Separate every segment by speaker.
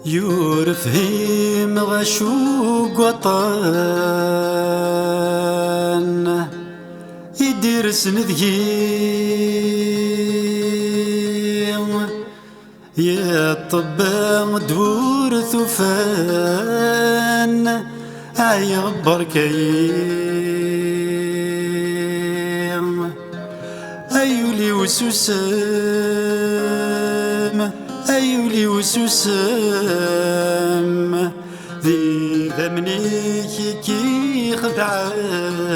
Speaker 1: يورفهم غشوق وطن يدير سندقيم يا طبا دور ثفان عيغبر كيم أيولي وسوسام أيولي وسوسام ذي ذمني كي خدعان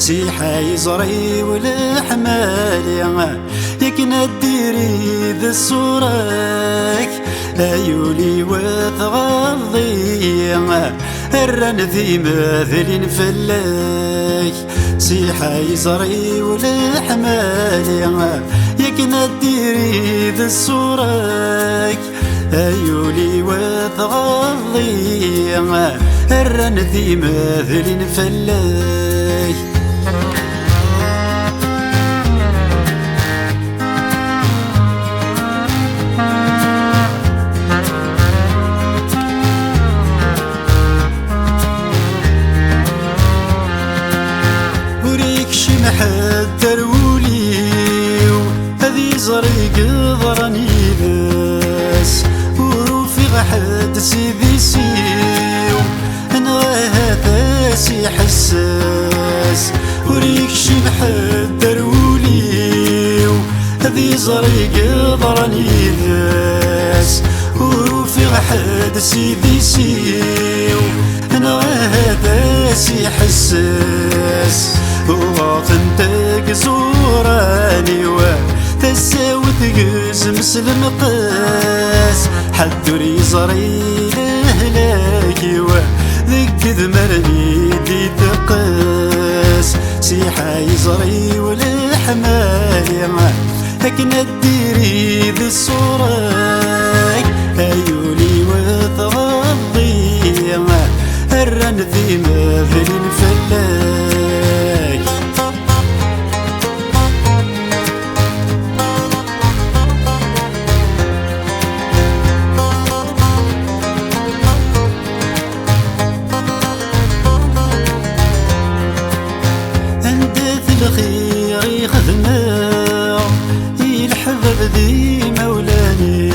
Speaker 1: سيحة يزري والحمالي يكنا ديري ذا الصورك أيولي وثغضي الرن ذي مثل فلاك سيحة يزري والحمالي يكنا ديري ذا الصورك أيولي وثغضي الرن ذي مثل فلاك محد تروليو هذي زريق ضرني بس وروفي غحد سيدي سيو انا هذا سي حساس وريك شي محد تروليو هذي زريق ضرني بس وروفي غحد سيدي سيو انا هذا سي حساس وغاطنتك زوراني وتساوي تقز مسل مقاس حد يزري لهلاكي وذك ذمرني دي تقاس سيحة يزري والحمالي هكنا الديري ذي الصوراك أيولي وثغضي الرن ذي مثل الفلاك الخير يخدمه الحباب ذي مولاني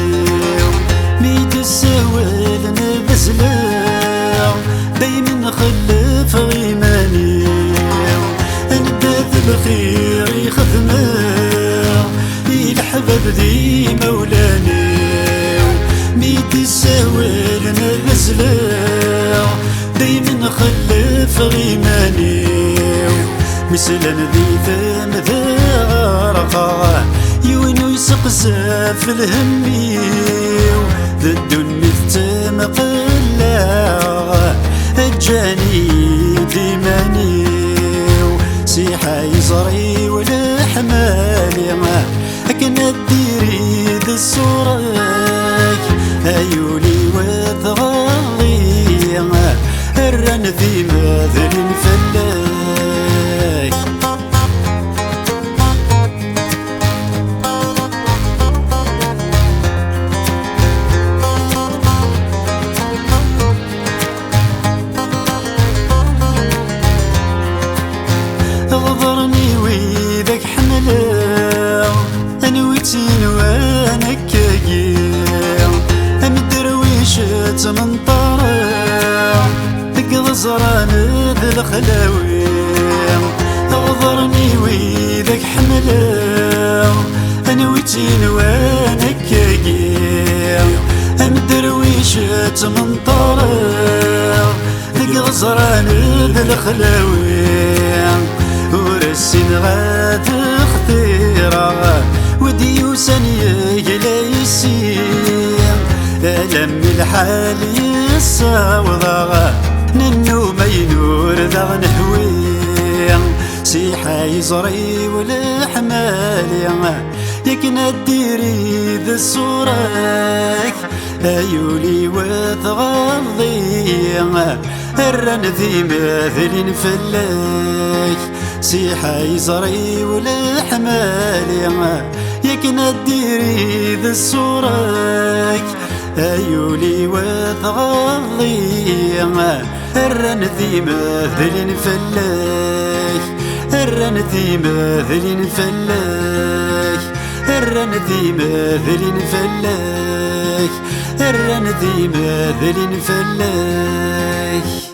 Speaker 1: ميت السوال نبسله دايما خلف غيماني الباب الخير يخدمه الحباب ذي مولاني ميت السوال نبسله دايما خلف غيماني مثلا ذي ثم ذا يونو يسقسف الهميو ذا الدنيا ثم قلا الجاني ديمانيو سيحة يزري والحمالي أكنا الديري ذا الصوراك أيولي وثغضي الرن ذي مثل فلاك غضرني ويدك حمله أنا وتين وانا كاقيل أمدروي الخلاوي غضرني ويدك حمله انا ويتين وانا كاقي مدرويشة من طرف ذك غزران بالخلاوي ورسين غاد اختيرا وديوسن يقلا يسير ألم الحال يصاوضا ننو ما ينور ذا نحوي سيحة يزري والحمالي يكنا ديري ذا الصورك أيولي وتغضي الرن ذي مثل فلاك سيحة يزري والحمالي يكنا ديري ذا الصورك أيولي وتغضي الرن ذي مثل فلاك الرن ذي مثل فلاك الرن ذي مثل فلاك الرن ذي مثل فلاك